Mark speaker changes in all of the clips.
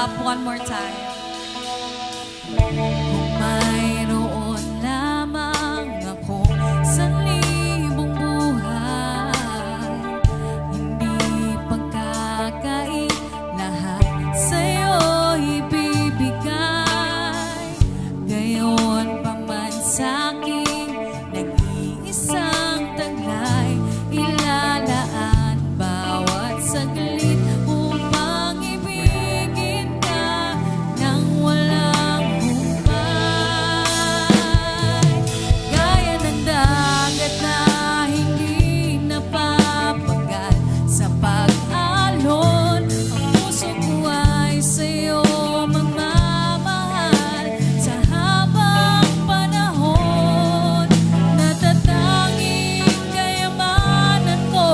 Speaker 1: up one more time. Kung mayroon lamang ako sa libong buhay, hindi pagkakait lahat sa'yo ibibigay. Gayon pa man sa'king nag-iisang taglay, ilalaan bawat saglit upang ibigin ka nang walang humpay. Gaya ng dagat na hindi napapagal sa pag-alon, ang puso ko ay sa'yo magmamahal sa habang panahon. Natatanging kayamanan ko,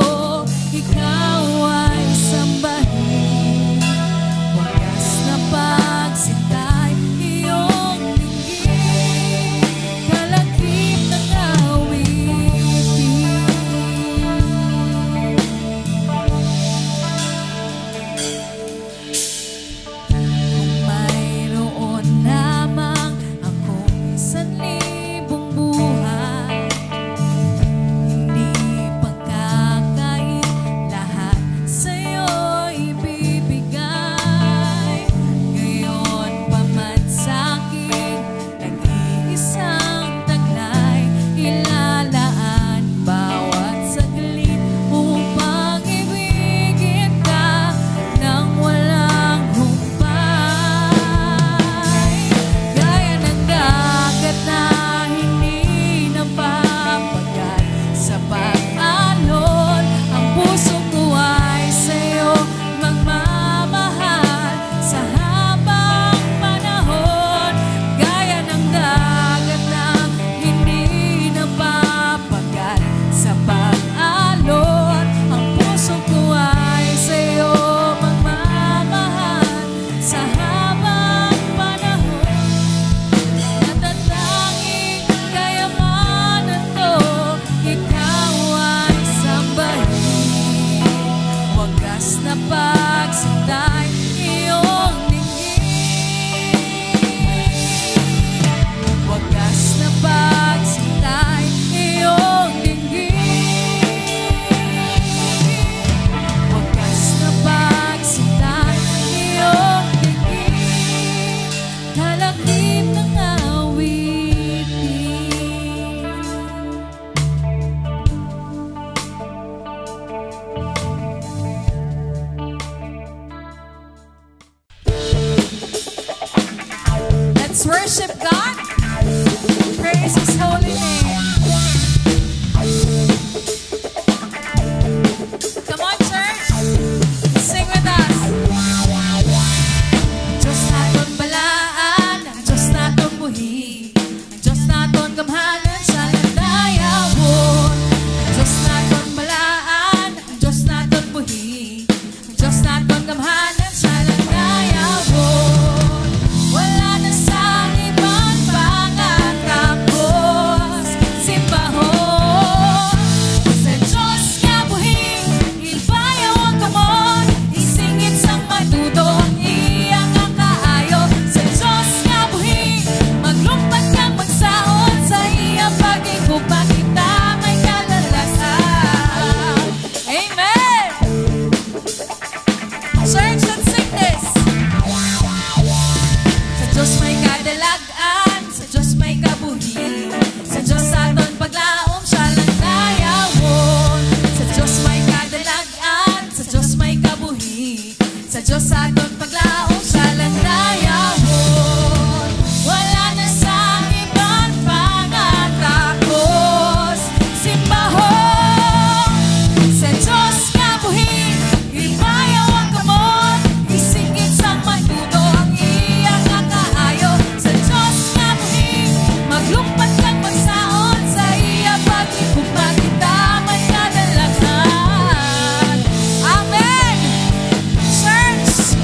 Speaker 1: ikaw ay sambahin. Wagas na pagsitay, iyong dinggin, kalakip ng awitin. Kung mayroon lamang akong 1,000 buhay, hindi pagkakait lahat sa'yo ibibigay. Gayon pa man sa'kin nag-iisang taglay, ilalaan bawat saglit upang ibigin ka nang walang humpay. Gaya ng dagat na hindi napapagal sa pag-alon, ang puso ko ay sa'yo magmamahal sa habang panahon. Gaya ng dagat na hindi napapagal sa pag-alon, ang puso ko ay sa'yo magmamahal sa habang panahon. Natatanging kayamanan ko, ikaw ay sambahin. Wagas na pagsitay, iyong dinggin. Wagas na pagsitay, iyong dinggin. Wagas na pagsitay, iyong dinggin, kalakip ng awitin. Let's worship God. Praise His holy name. Come on, church. Sing with us. Diyos naton balaan, ang Diyos naton buhi, ang Diyos naton gamhanan sa landayawon. Ang Diyos naton balaan, ang Diyos naton buhi, ang Diyos naton gamhanan sa landayawon. Wala na sa ibang pangatapos, simbahon sa Diyos nga buhi, ilbayaw ang kamon, isingit sa matuto ang iyang ang kaayo. Sa Diyos nga buhi, maglumpat kang magsaon, sa iyang pag-ikupa kita may kalalasan. Amen! Church, let's sing this. Sa Diyos may kadalagan, sa Diyos may kabuhi, sa Diyos aton paglaom siya lang dayawon. Sa Diyos may kadalagan, sa Diyos may kabuhi, sa Diyos aton paglaom siya lang dayawon. Wala na sa ibang pangatapos, simbahon sa Diyos nga buhi, ilbayaw ang kamon, isingit sa matuto ang iyang ang kaayo. Sa Diyos nga buhi, maglumpat kang magsaon, sa iya pag-ikupa kita may kadalagan. Amen! Church,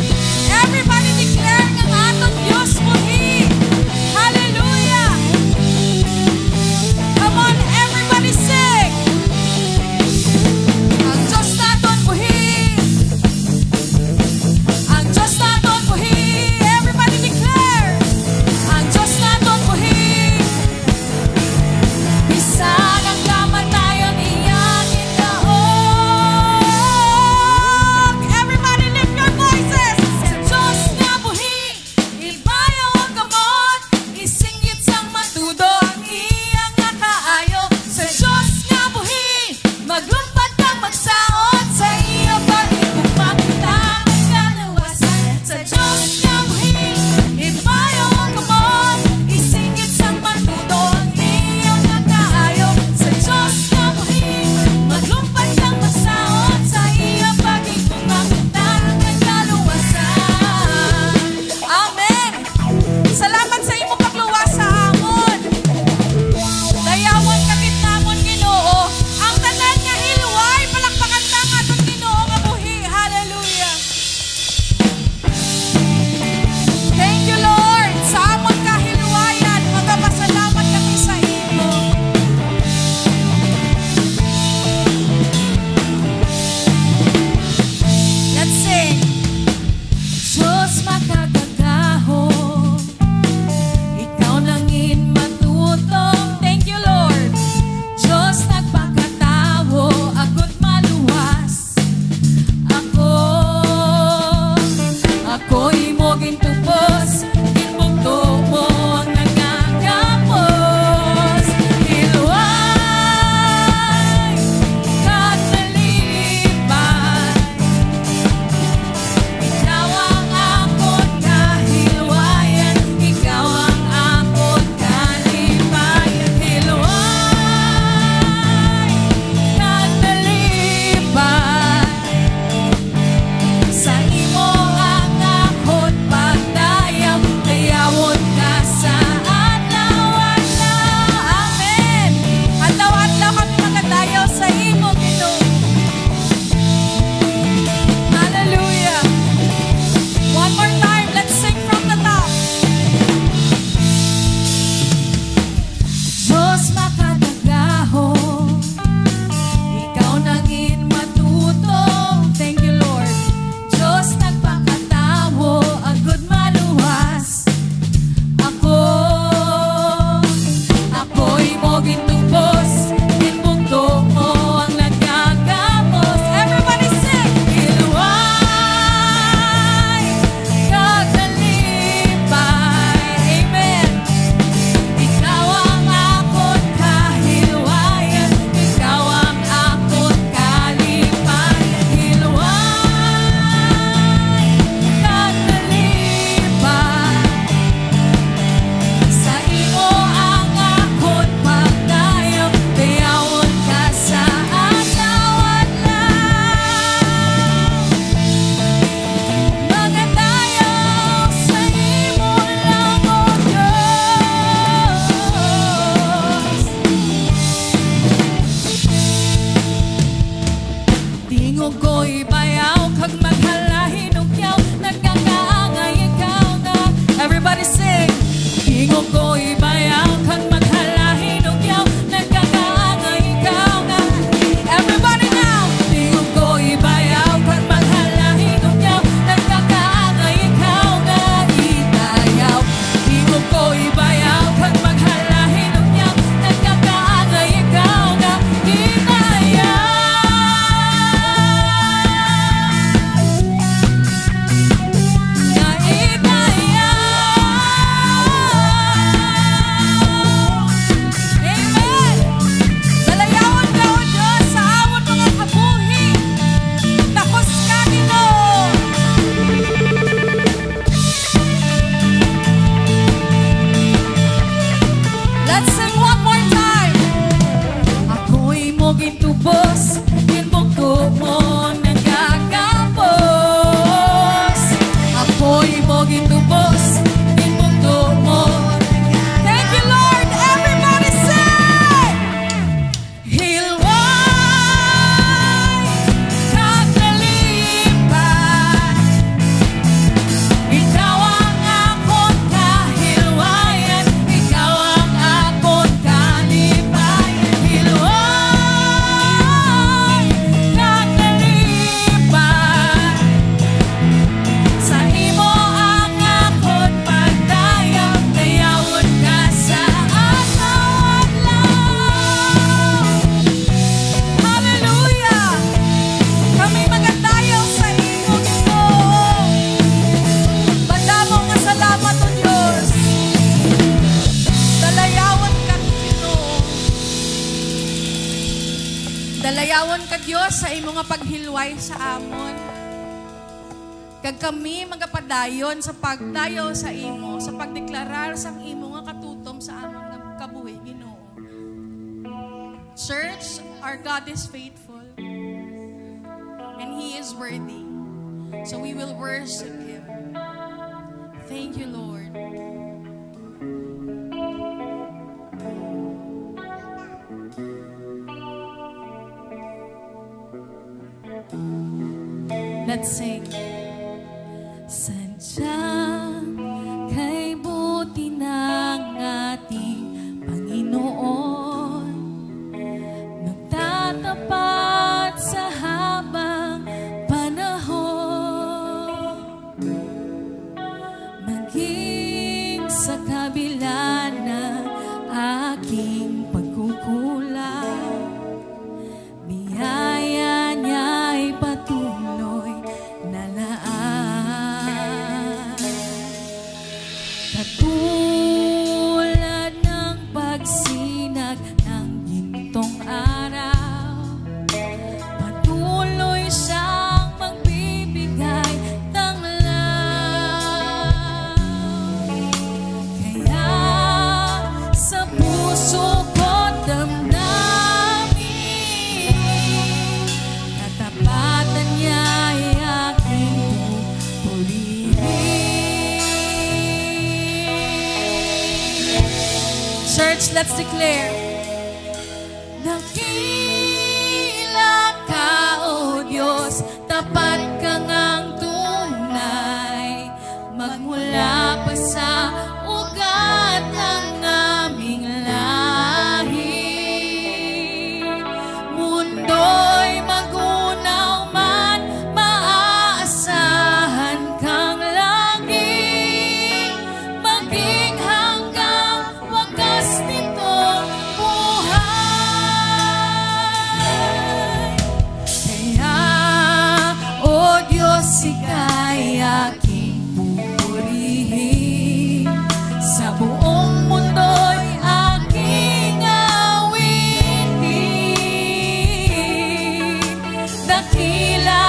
Speaker 1: Dios sa imo nga paghilway sa amon. Kag kami magapadayon sa pagdayo sa imo, sa pagdeklarar sa imo nga katutom sa amon nga kabuhi, Ginoo. Church, our God is faithful and He is worthy. So we will worship Him. Thank you, Lord. Let's sing. Sadyang kay buti ng ating Panginoon, nagtatapat sa habang panahon, maging sa kabila ng aking pagkukulang, biyaya niya'y patuloy na laan. Katulad ng pagsinag ng gintong araw, patuloy siyang magbibigay ng law. Kaya sa puso ko't damdamin, katapatan niya'y aking purihin. Church, let's declare. Dakila ka, O Diyos, tapat ka ngang tunay, magmula pa sa ugat ng aming lahi. Mundo'y magunaw man, maaasahan kang laging maging hanggang wakas nitong buhay. Kaya, O Diyos, ika'y aking pupurihin, sa buong mundo'y aking awitin. Dakila